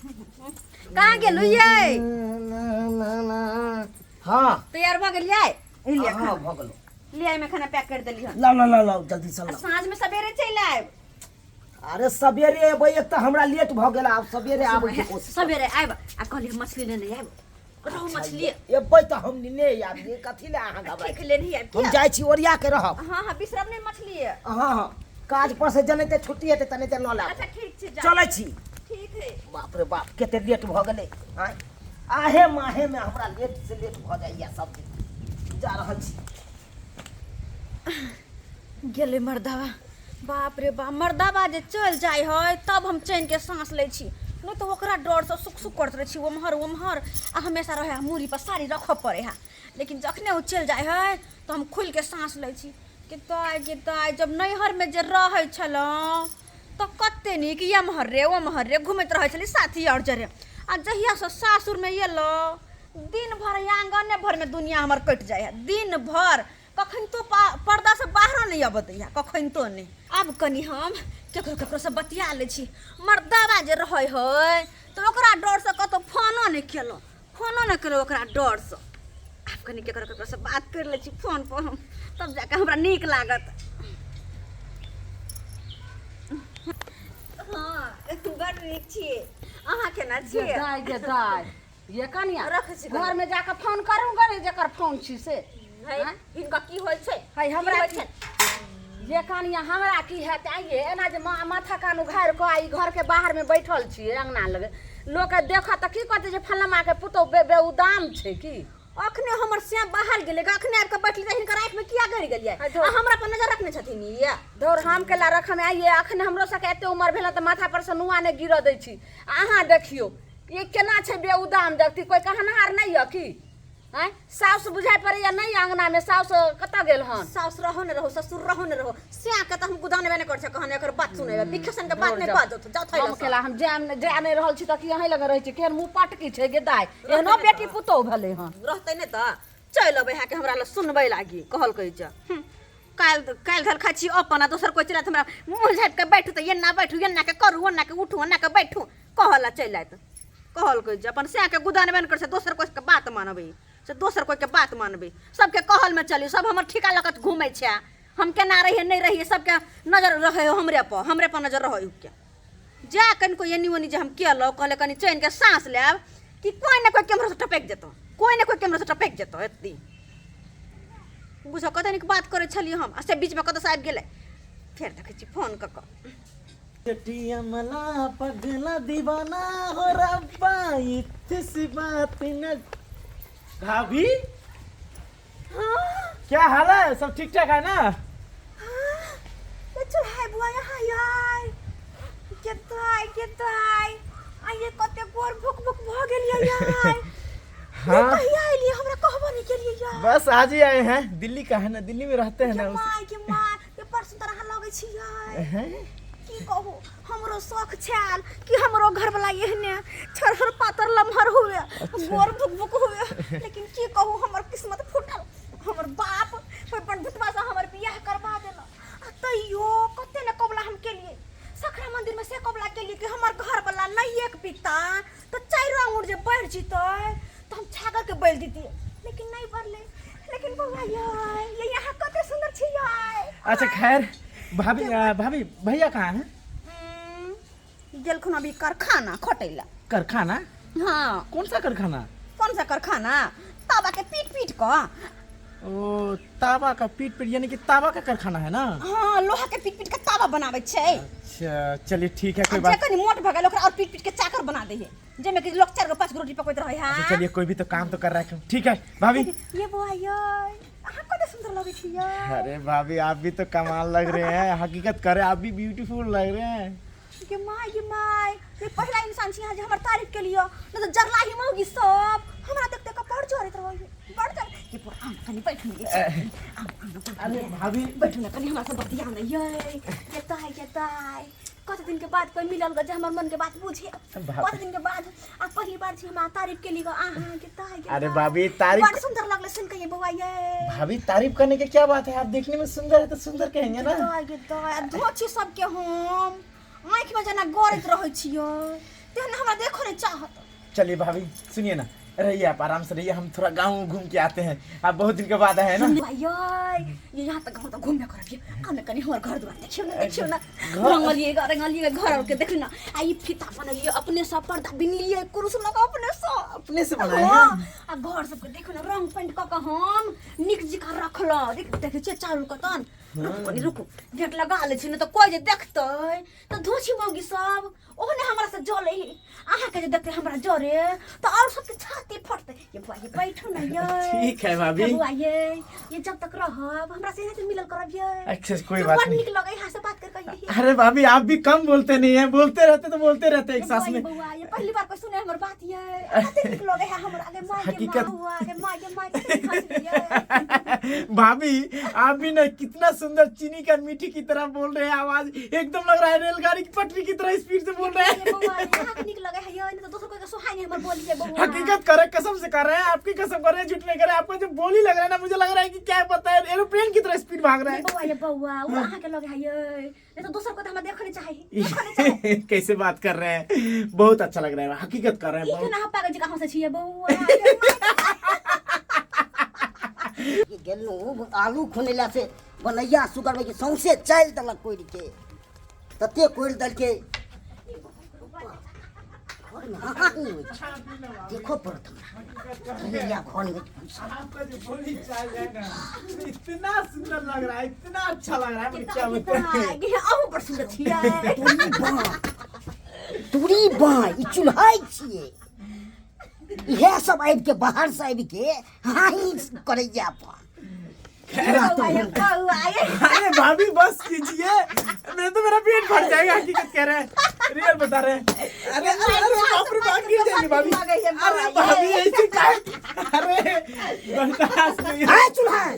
कहाँ गेलू ये? हाँ तैयार भ गेलियै? लिया हाँ भ गेलो। लिया में खाना पैक कर देली हन। लाओ लाओ लाओ लाओ जल्दी चल लाओ। साँझ में सवेरे चल आएब। अरे सवेरे अबै एक त हमरा लेट भ गेल आब सवेरे आबै के कोशिश। सवेरे आएब आ कहली मछली लेने आएब। रहू मछली एबै त हम ने यार ये कथि ले अहाँ गबै। ठीक लेनी आएब। हम जाय छी ओरिया के रहब। हां हां बिसरब नहीं मछली है। हां हां काज पर से जने ते छुट्टी हेते तने ते ल ला। अच्छा ठीक छै जा। चलै छी। ठीक है। बाप रे बाप केते लेट भ गेलै। हां आहे माहे में हमरा लेट से लेट भ जाइया सब दिन। जा रहल छी। गेले मर्दावा। बाप रे बाप मर्दावा जे चल जाय है तब हम चैन के सांस ले छी। नहीं तो ओकरा डर से सुक सुक करत रहे छी ओमहर आ हमेशा रहे मूरी पर साड़ी रखब पड़े है। लेकिन जखने वो चल जाय है तो हम खुल के सांस ले छी। किताय जब नैहर में जे रहे छलौं तो कते नीक एमहर रे ओमहर रे घूमत रहे छली साथी और जरे। आ जहिया से सासुर में एलो दिन भर आंगने भर में दुनिया हमर कट जाय है। दिन भर कखन तो पर्दा से बाहर नहीं अबतैया कखन तो नहीं। अब कनी हम केकरो से बतिया ले छी। मर्दावा जे रहे है तो ओकरा डर से कतो फोनो नहीं केलो ओकरा डर से। अब कनी केकरो से बात कर ले छी फोन पर हम तब जाके हमरा नीक लागत। हां बड़ नीक छी। अहाँ केना छी? दाय ये कनिया रख छी घर में जाके फोन करूंगा रे जेकर फोन छी से। हिनका की होय छै? है हमरा की ये कनिया हमरा की है आइए एना जे माथा कान उघार के आई घर के बाहर में बैठल छी अंगना लगे लोग के देखत त की कहते जे फल्लमा के पुतो बेउदाम छै की। अखने हमर श्याम बाहर गेले अखने आब के बैठली त हिनकर आंख में किया गड़ गेलियै? हमरा पर नजर रखने छथिन ये। धौर हम के ला रखम आइए अखने हमरो सके एते उमर भेल त माथा पर से नुआ ने गिर दै छी। अहाँ देखियो ये केना छै बेउदाम जगती कोई कहनहार नहीं है की। हैं साउस बुझाय पड़े या नहीं अंगना में साउस कत गेल हन? साउस रहो न रहो ससुर रहो न रहो स्या के त हम गुदाने बने कर छ कहने एकर बात सुनेबे बिखेसन के बात नहीं बाजत जाओ थैला हम केला हम जाम नहीं रहल छी त की यहीं लगे रह छी केहन मुंह पटकी छै गे दाय एहनो बेटी पुतौ भेले हन रहतै ने त चल अबे है के हमरा ल सुनबै लागी कहल कहि जा। काल धर खाइ छी अपन दोसर कोइ चला हमरा मुंह झाप के बैठू त एना बैठू एना के करू ओना के उठू ओना के बैठू कहला चल आइत कहल कहि जा। अपन स्या के गुदाने बने कर छ दोसर कोइ के बात मानबै से दोसर कोई के बात मानबे सबके कहल में चली सब हमर ठिका लगत घूमे छे। हम केना रहिए नहीं रहिए सबके नजर रहे हमरे पर नजर रहे के जा कन को एनी ओनी जे हम केलो कहले कनी चैन के सांस लेब कि कोई न कोई कैमरा से टपक जेतो एत्ती बुझो कते निक बात करे छली हम आ से बीच में कत से आबि गेले फेर देखै छी फोन क चटिया मला पगला दीवाना हो रब्बा इतनी बात न। भाभी क्या हाल है? सब ठीक ठाक है ना? हाय बुआ यहाँ यार केताई आये कते गोर भुक भ गेलियै यार। हाँ कहिया आइली हमरा कहबो नहीं केलियै यार। बस आज ही आए हैं। दिल्ली का है ना, दिल्ली में रहते हैं ना। के माय ये परसों तरह लगे छी यार। की कहू हमरो शौक छाल कि हमरो घर वाला एहने छरहर पातर लम्हर हुए गोर भुक हुए लेकिन की कहू हमर किस्मत फूटल। हमर बाप अपन भुतवा से हमर बियाह करवा देला तैयो कते न कबला हम केलिए सखरा मंदिर में से कबला केलिए कि हमर घर वाला नहीं एक पिता तो चार आंगुर जे बढ़ जितै तो हम छागर के बैल दीतिए लेकिन नहीं बढ़ले। लेकिन बउआ ये यहाँ कते सुंदर छी यार। अच्छा खैर भाभी भैया कहाँ हैं? गेलखुन अभी कारखाना खटैला। कारखाना? हाँ कौन सा कारखाना? कौन सा कारखाना? तावा के पीट का। ओ तावा का पीट यानी कि तावा का कारखाना है ना? हाँ लोहा के पीट के तावा बनावे छै। अच्छा चलिए ठीक है कोई बात। जेकनी मोट भगल ओकरा और पीट के चाकर बना दे है जेमे कि लोग 4 5 रोटी पकैत रहे है। अच्छा चलिए कोई भी तो काम तो कर रहा है। ठीक है भाभी। ये बुआ यार अहाँ कते सुंदर लगे छी यार। अरे भाभी आप भी तो कमाल लग रहे हैं। हकीकत करे आप भी ब्यूटीफुल लग रहे हैं। ये माय ये पहला इंसान छी जे हमर तारीफ के लिए न तो जरला ही मौगी सब हमरा देखते का पड़ जोरत रहे बड़ जर ये पर आम कनी बैठ नहीं। अरे भाभी बैठू ना कनी हमरा से बतिया नहीं ये केताई कत दिन के बाद कोई मिलल ग जे हमर मन के बात बुझे। कत दिन के बाद आ पहली बार छी हमरा तारीफ के लिए आहा केताई। अरे भाभी तारीफ बड़ सुंदर लगले सुन के ये बउआ ये। भाभी तारीफ करने की क्या बात है? आप देखने में सुंदर है तो सुंदर कहेंगे ना। केताई धोछी सब के हम आँख में जना गरत रहै छियो ते ना हमरा देखो नहीं चाहत। चलिए भाभी सुनिए ना, रहिए आप आराम से रहिए, हम थोड़ा गाँव घूम के आते हैं, आप बहुत दिन के बाद आए हैं ना। ये यहाँ तक गाँव तक घूमने करब आने कनी हमर घर दुआर देखियो ना रंगलिए घर के देखियो ना आई फीता बनलिए अपने सब पर्दा बिनलिए कुरुस लगा अपने से बनाए हाँ, हैं। आ घर सबके देखियो ना रंग पेंट क के हम निक जिका रखल देखियो छे चारू कतन रुको रुको गेट लगा ले छी न त कोई जे देखतै त धोछी मौगी सब ओहने हमरा से जले आहा के जे देखते हमरा जरे त और सबके छाती फटते ये बुआ ये बैठो ना ये ठीक है भाभी। बुआ ये जब तक रहब हमरा से यहाँ से मिलल करब ये अच्छा कोई बात नहीं। निक लगे यहाँ से बात कर कहिए अरे भाभी आप भी कम बोलते नहीं है, बोलते रहते तो बोलते रहते एक सांस में। बुआ ये पहली बार कोई सुने हमर बात ये कते निक लगे है हमरा आगे माय के हकीकत- बुआ आगे माय के हंसी ये भाभी आप भी ना कितना सुंदर चीनी का मीठी की तरह बोल रहे हैं, आवाज एकदम लग रहा है रेलगाड़ी की पटरी की तरह स्पीड से बोल रहे ये हैं। बुआ यहाँ के निक लगे है ये नहीं तो दूसरा कोई का सुहाई नहीं हमर बोली है बुआ हकीकत करे कसम से कर रहे हैं, आपकी कसम कर रहे हैं, झूठ नहीं कर रहे हैं। आपको जो बोली लग रहा है ना, मुझे लग रहा है कि क्या पता है एरोप्लेन की तरह स्पीड भाग रहा है। ये बुआ वो यहाँ के लगे है ये नहीं तो दूसरा को तो हम देखने चाहिए कैसे बात कर रहे हैं, बहुत अच्छा लग रहा है, हकीकत कर रहे हैं ये बहुत। ना पागल जी कहाँ से छिए बुआ गेलू आलू खुनेला से बनैया सुगर में सौंसे चाल देलक कोइर के तते कोइर दल के घर में हाहाही होइ छै। देखो पड़त हमरा घर में आपका जो बोली चाल है ना, इतना सुंदर लग रहा है, इतना अच्छा लग रहा है, क्या बताएं। ये आहू पर सुंदर छिए तुरी बा ई चुल्हाई छिए इहे सब आबि के बाहर से आबि के हाही करैया अपन अरे भाभी बस कीजिए, मैं तो मेरा पेट फट जाएगा, हकीकत कह रहे हैं, रियल बता रहे हैं। अरे अरे अरे बाप रे बाप गिर जाएगी भाभी। अरे भाभी ऐसी क्या, अरे बर्दाश्त नहीं है। हाय चुल्हाई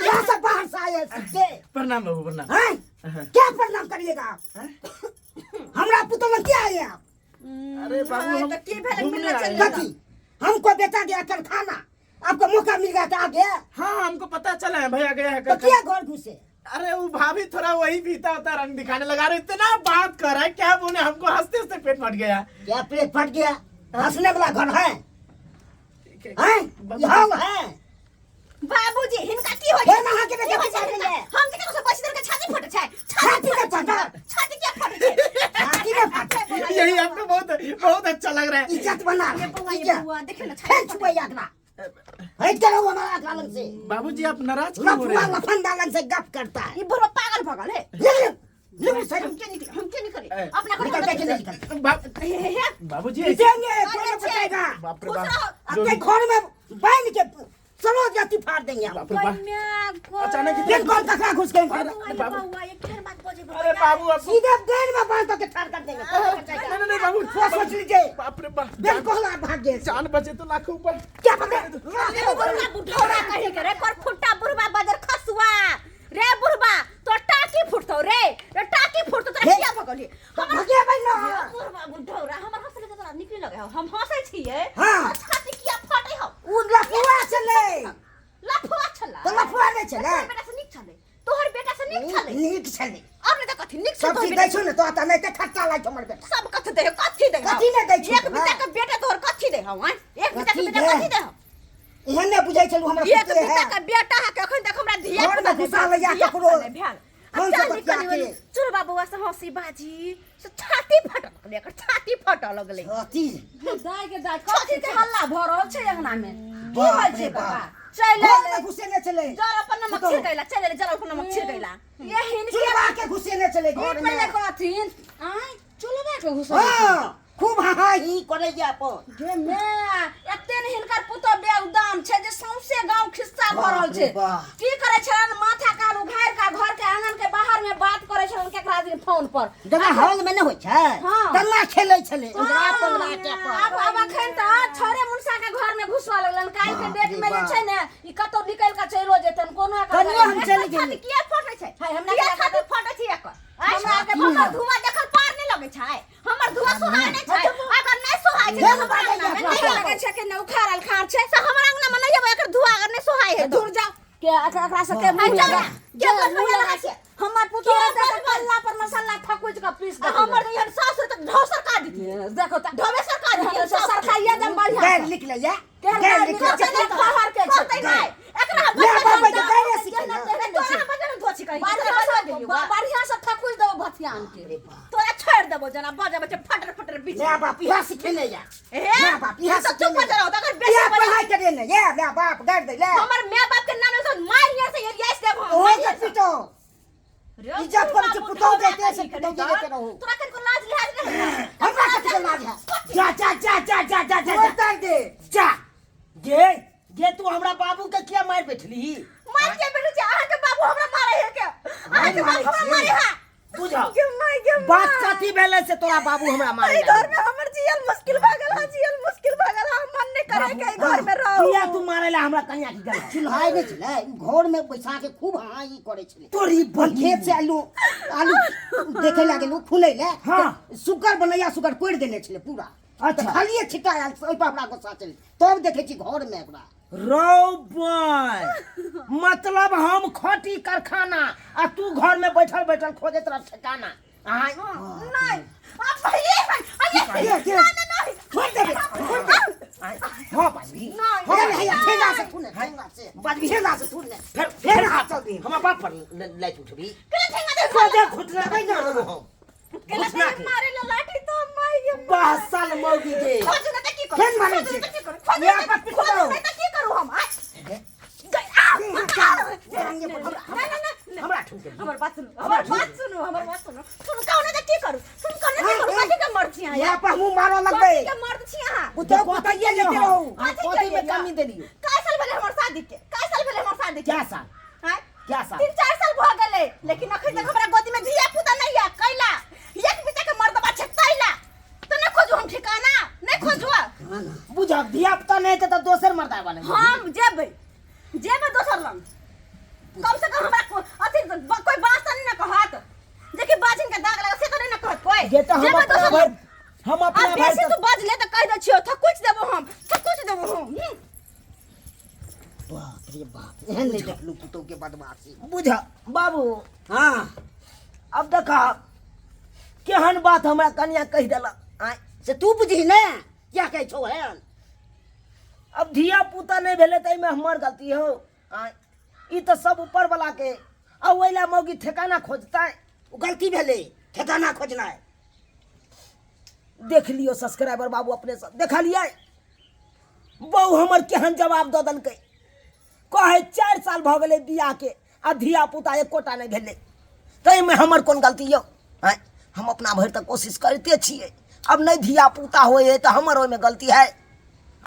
यहाँ से बाहर से आए के प्रणाम बाबू प्रणाम। हाय क्या प्रणाम करिएगा आप हमरा पुतला क्या आए आप अरे बाबू हम घूमने आए हैं। कथी हमको बेटा गया कर खाना आपको मौका मिल गया था आ गया हाँ हमको पता चला है भैया गया है तो क्या घर घुसे अरे वो भाभी थोड़ा वही पीता होता रंग दिखाने लगा रहे, इतना बात कर रहा है, क्या बोले, हमको हंसते हंसते पेट फट गया। क्या पेट फट गया हंसने वाला घर है ठीक है। हैं यहाँ है बाबूजी हिनका की होय हे नहा के बेटा होय पैसा ले हम के से पैसा के छाती फटे छै छाती में फटा छाती क्या फटे छै छाती में फटा यही आपको बहुत बहुत अच्छा लग रहा है। इज्जत बना ये इज्जत बुआ देखियो ना फेंक छुए यात्रा हट करो हमारा गालन से बाबूजी आप नाराज क्यों हो रहे लफुआ हैं? लफंदालन से गप करता है ये बुआ पागल पागल है ले सर हम क्या नहीं करे ए, अपना को निकल के निकल बाबूजी देंगे कोई नहीं बचाएगा बाप रे खुश बाप, रहो। जो आपके घर में बांध के चलो जाति फाड़ देंगे हम बाप रे बाप, अचानक ही- दिन कौन तक घुस गए घर बुआ ये फिर बात बोझे अरे बाबू आप सीधे देर में बांध के ठाड़ कर देंगे नहीं नहीं बाबू वो सोच लीजिए बाप रे बाप, दिन को भाग गए जान बचे तो लाखों ऊपर। क्या पता बुढ़वा बुढ़ौरा कहे के रे पर फुट्टा बुढ़वा बदर खसुआ रे बुढ़वा तो टाकी फुटतो रे टाकी फुटतो तो क्या भगली भगिया भाई ना बुढ़वा बुढ़ौरा हमर हंसले के तोरा निकली लगे हो हम हंसै छिए हाँ। छाती किया फटे हो उ लफुआ चले लफुआ छला तो लफुआ नहीं चले तोहर बेटा से निक छले तोहर बेटा से निक छले नीक चले अब नहीं तो कथी निक सब तोहर चीज बेटा दै छो ने तो आता नहीं तो खट्टा लाग हमर बेटा सब कथी दे कथी दे कथी नहीं दै छी एक बेटा के बेटा तोहर कथी दे हम एक बेटा के कथी बेटा दे? कथी दे हम एहन ने बुझाई चलू हमरा एक पुते बेटा है का बेटा है कखन तक हमरा धिया घर में घुसा ले जा ककरो। कौन सा बच्चा के? चुर बाबूआ से हंसी बाजी से छाती फटल एकर छाती फटल लगले अति दाय के दाय कथी के हल्ला भ रहल छै अंगना में की बाप होय रे छै बाप। बाबा चल घर ले में घुसे न चले जर अपन नमक बताओ। छिड़कैला चल जर अपन नमक छिड़कैला ये हिनके चुलवा के घुसे न चले घर एक में पहले कहथिन आय चलबा के घुसल हां खूब हाहा ही करे जा अपन गे मैं एते ने हिनकर पुतो बेउदाम छै जे सौंसे गांव खिस्सा भरल बाप रे छै बाप। की करे छन माथा कान उघार का घर के आंगन के बाहर में बात करे छन केकरा दिन फोन पर जगह हॉल में न होय छै हाँ। तन्ना खेलै छले इंद्रा पंद्रा के अब अब अखन त छोरे मुनसा के घर में घुसवा लगलन काल के बाप डेट रे में जे बाप। छै ने ई कतो निकल के चलो जेतन कोनो का कनियो हम चल गेली किया फटै छै हाय हमरा किया के छाती फटै छै एकर हमरा के हमर धुआं देखल पार नहीं लगे छै हमर धुआं सोहाय नहीं छै अगर नहीं सोहाय छै हे हमर बाबा, अंगना में हे नहीं बाबा। लगे छै कि नहीं उखाड़ल खाड़ छै से हमर अंगना में नहीं आबे एकर धुआं अगर नहीं सोहाय है दूर जाओ के एकरा से के मुंह चल लगा के बस मुंह लगा छै हमर पुतो के रहते बस त कल्ला पर मसाला ठकुच के पीस दे हमर यहाँ सासुर तक ढोसर का दी देखो त ढोबे सरकार दी सरकारिया दम बढ़िया गैर लिख ले या केहन गैर गाय लिख निकल ले चले बाहर के करतै नहीं एकरा ले बाबा के गैर सीखे ना तोरा बजन धोची कहि बढ़िया से ठकुस देबो भथियान के अरे बाप तोरा छोड़ देबो जना बजे बजे फटर फटर बीच ले बाप यहाँ सीखे ले या ए ले बाप यहाँ तो सीखे चुप ले कर रहो अगर या बेसी बजे पढ़ाई करे ना या ले बाप गैर दे ले हमर माय बाप के नाम से मार हिया से ये देब हम ओए के पिटो इज्जत करे से पुतौ देते से पुतौ देते रहो तोरा कन को लाज लिहाज नहीं हमरा कथि के लाज है जा जा जा जा जा जा जा उतार दे जा गे तू हमरा बाबू के किया मार बैठली मार के बेटू जा अहाँ के बाबू हमरा मारे है क्या अहाँ के बाबू हमरा मारे है बुझा के माय के बात कथि भेले से तोरा बाबू हमरा मारे घर में हमर जियल मुश्किल भागल है जियल मुश्किल भागल है मन नहीं करे के घर में रहो किया तू मारे ला हमरा कन्या की गल चिल्हाय नै छले घर में बैसा के खूब हाई करे छले तोरी खेत से आलू देखे लागे नु फुलै ले हां सुगर बनैया सुगर कोड़ देने छले पूरा अच्छा खालिए छिटा आल ओइ पर हमरा गुस्सा चले तब देखे छी घर में एकरा रो बॉय मतलब हम खटी कारखाना आ तू घर में बैठल बैठल खोजत रह ठिकाना नहीं आप भैया ये नहीं छोड़ दे हां बाजी हो गए है ठेला से तूने ठेला से बाद ठेला से तूने फिर हाथ चल दी हम बाप पर ले उठबी के ठेंगा दे को दे खुदरा भाई ना हम के मारे ला लाठी तो माय के 10 साल मौगी के खोजू ना त की करू फेन मारे छे खोजू या पर खोजू ना त की करू हम हमरा ठुके हमर बात सुनो सुन कौन त की करू सुन कौन त की करू कथि के मर्द छी या पर मुंह मारो लगबे के मर्द छी अहाँ तो बताइए लेते रहो कोती में कमी देलियो काय साल भेले हमर शादी के काय साल भेले हमर शादी के क्या साल हैं क्या साल 3-4 साल भ गेले लेकिन अखन तक हमरा गोदी में धिया पुता नहीं है कैला एक बिता के मर्द बा छतैला तो न खोजू हम ठिकाना नहीं खोजू बुझा धिया पुता नहीं त दोसर मर्दा बने हम जेबै दोसर रंग कम से कम हमरा अथी कोई बात नहीं न कहत जेकि बाजिन के दाग लगा से तो नहीं न कहत कोई ये तो हम अपना अब भाई बेसी तू बाज ले त कह द छियो थकुच देबो हम बाप रे बाप एहन नहीं देखलू पुतौ के बदमाशी बुझा बाबू हां अब देखा केहन बात हमरा कन्या कह देला से तू बुझी ना क्या कह छौ है अब धिया पुता नहीं भेले त में हमर गलती हो ई तो सब ऊपर वाला के अब ओइला मौगी ठिकाना खोजता है गलती भेले ठिकाना खोजना है देख लियो सब्सक्राइबर बाबू अपने सब देखा लिया बहु हमर केहन जवाब द दलकै कहे 4 साल भ गेले बियाह के आ धिया पुता एकोटा नहीं भेले तई में हमर कोन गलती यो हम अपना भर तक कोशिश करते छिए अब नहीं धिया पुता होए तो हमर ओइ में गलती है